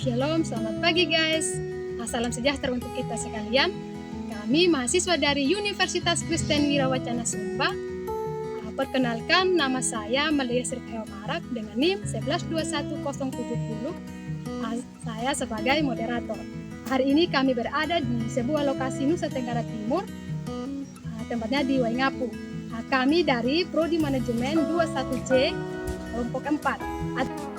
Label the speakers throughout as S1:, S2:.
S1: Shalom, selamat pagi guys. Salam sejahtera untuk kita sekalian. Kami mahasiswa dari Universitas Kristen Wirawacana Sumba. Perkenalkan, nama saya Malia Sirkeo Marak dengan NIM 1121070. Saya sebagai moderator. Hari ini kami berada di sebuah lokasi Nusa Tenggara Timur, tempatnya di Waingapu. Kami dari Prodi Manajemen 21C kelompok 4.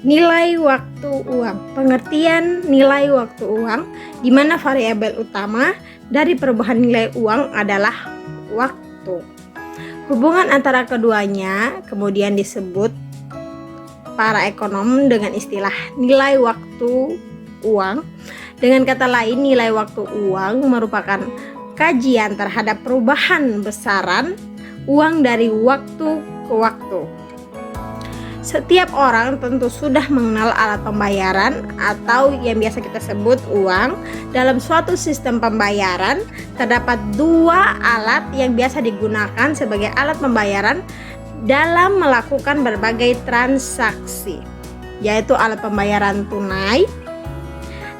S2: Nilai waktu uang. Pengertian nilai waktu uang, di mana variabel utama dari perubahan nilai uang adalah waktu. Hubungan antara keduanya kemudian disebut para ekonom dengan istilah nilai waktu uang. Dengan kata lain, nilai waktu uang merupakan kajian terhadap perubahan besaran uang dari waktu ke waktu. Setiap orang tentu sudah mengenal alat pembayaran atau yang biasa kita sebut uang. Dalam suatu sistem pembayaran terdapat dua alat yang biasa digunakan sebagai alat pembayaran dalam melakukan berbagai transaksi, yaitu alat pembayaran tunai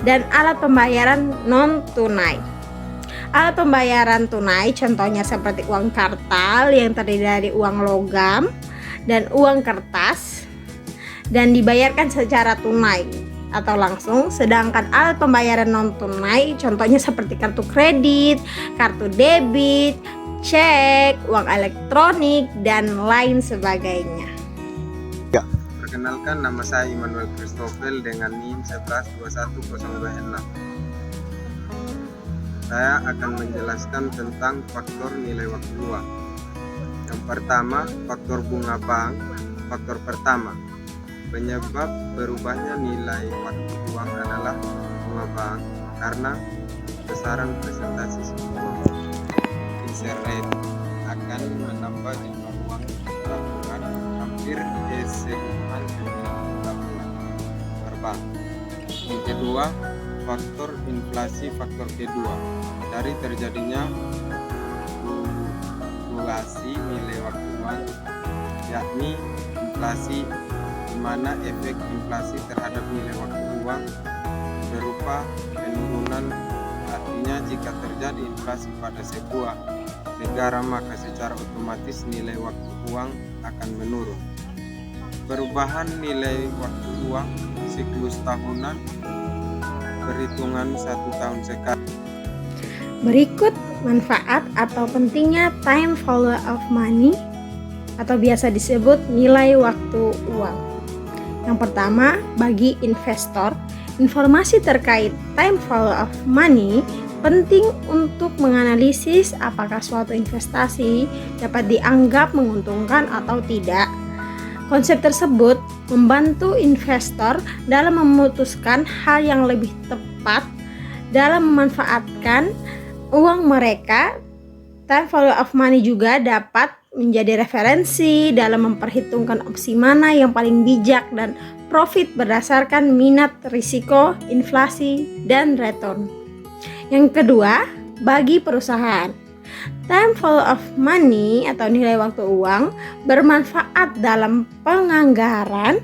S2: dan alat pembayaran non-tunai. Alat pembayaran tunai contohnya seperti uang kartal yang terdiri dari uang logam dan uang kertas dan dibayarkan secara tunai atau langsung, sedangkan alat pembayaran non tunai contohnya seperti kartu kredit, kartu debit, cek, uang elektronik dan lain sebagainya.
S3: Ya, perkenalkan, nama saya Immanuel Christoffel dengan NIM 1121026. Saya akan menjelaskan tentang faktor nilai waktu uang. Yang pertama, faktor bunga bank. Faktor pertama, penyebab berubahnya nilai waktu uang adalah bunga bank karena besaran presentasi sebuah interest rate akan menambah jumlah uang tabungan hampir keseluruhan tabungan per bank. Yang kedua, faktor inflasi. Faktor kedua, dari terjadinya fluktuasi nilai waktu uang, yakni inflasi, di mana efek inflasi terhadap nilai waktu uang berupa penurunan. Artinya jika terjadi inflasi pada sebuah negara, maka secara otomatis nilai waktu uang akan menurun. Perubahan nilai waktu uang siklus tahunan, perhitungan 1 tahun sekali.
S2: Berikut manfaat atau pentingnya time value of money atau biasa disebut nilai waktu uang. Yang pertama, bagi investor, informasi terkait time value of money penting untuk menganalisis apakah suatu investasi dapat dianggap menguntungkan atau tidak. Konsep tersebut membantu investor dalam memutuskan hal yang lebih tepat dalam memanfaatkan uang mereka. Time value of money juga dapat menjadi referensi dalam memperhitungkan opsi mana yang paling bijak dan profit berdasarkan minat, risiko, inflasi, dan return. Yang kedua, bagi perusahaan, time value of money atau nilai waktu uang bermanfaat dalam penganggaran,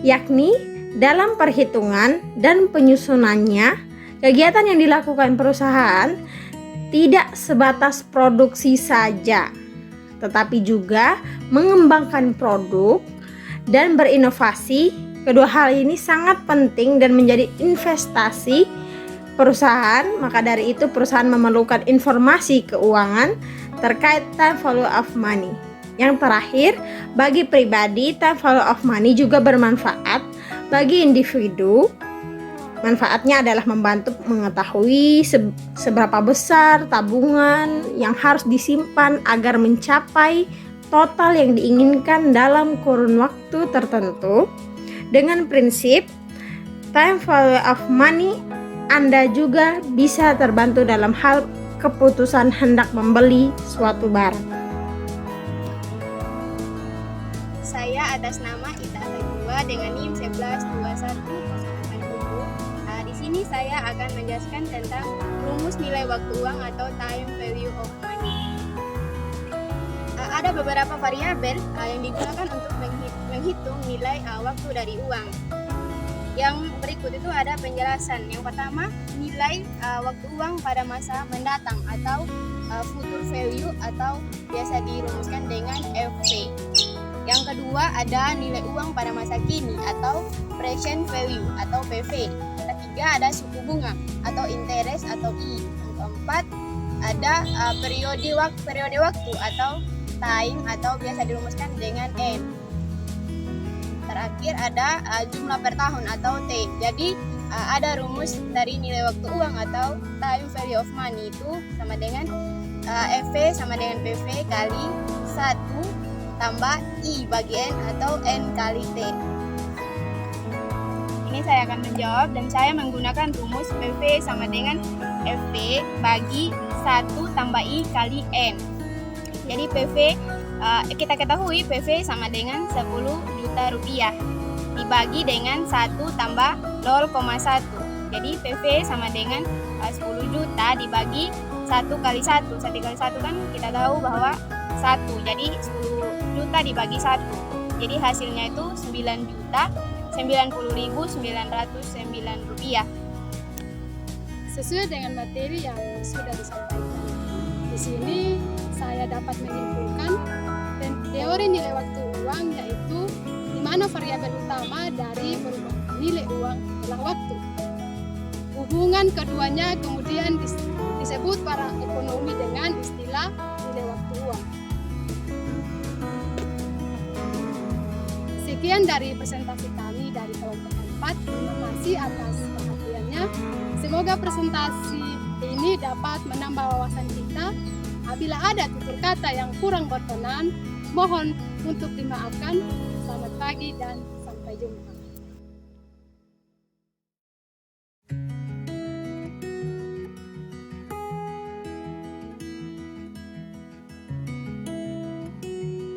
S2: yakni dalam perhitungan dan penyusunannya. Kegiatan yang dilakukan perusahaan tidak sebatas produksi saja, tetapi juga mengembangkan produk dan berinovasi. Kedua hal ini sangat penting dan menjadi investasi perusahaan. Maka dari itu perusahaan memerlukan informasi keuangan terkait time value of money. Yang terakhir, bagi pribadi, time value of money juga bermanfaat bagi individu. Manfaatnya adalah membantu mengetahui seberapa besar tabungan yang harus disimpan agar mencapai total yang diinginkan dalam kurun waktu tertentu. Dengan prinsip time value of money, Anda juga bisa terbantu dalam hal keputusan hendak membeli suatu barang.
S4: Saya atas nama Ita Alagua dengan NIM 1121070. Di sini saya akan menjelaskan tentang rumus nilai waktu uang atau time value of money. Ada beberapa variabel yang digunakan untuk menghitung nilai waktu dari uang. yang berikut itu ada penjelasan. Yang pertama, nilai waktu uang pada masa mendatang atau future value atau biasa dirumuskan dengan FV. Yang kedua ada nilai uang pada masa kini atau present value atau PV. Ketiga ada suku bunga atau interest atau I. Yang keempat ada periode waktu atau time atau biasa dirumuskan dengan N. Terakhir ada jumlah per tahun atau T. Jadi ada rumus dari nilai waktu uang atau time value of money itu sama dengan FV sama dengan PV kali 1 tambah I bagi N atau N kali T. Ini saya akan menjawab dan saya menggunakan rumus PV sama dengan FV bagi 1 tambah I kali N. Jadi PV kita ketahui PV sama dengan 10 juta rupiah dibagi dengan 1 tambah 0,1. Jadi PV sama dengan 10 juta dibagi 1 kali 1. 1 kali 1 kan kita tahu bahwa 1. Jadi 10 juta dibagi 1. Jadi hasilnya itu 9.090.909 rupiah.
S1: Sesuai dengan materi yang sudah disampaikan. Di sini saya dapat menyimpulkan teori nilai waktu uang yaitu di mana variabel utama dari perubahan nilai uang adalah waktu. Hubungan keduanya kemudian disebut para ekonomi dengan istilah nilai waktu uang. Sekian dari presentasi kami dari kelompok 4. Terima kasih atas perhatiannya. Semoga presentasi ini dapat menambah wawasan kita. Apabila ada tutur kata yang kurang berkenan, mohon untuk dimaafkan. Selamat pagi dan sampai jumpa.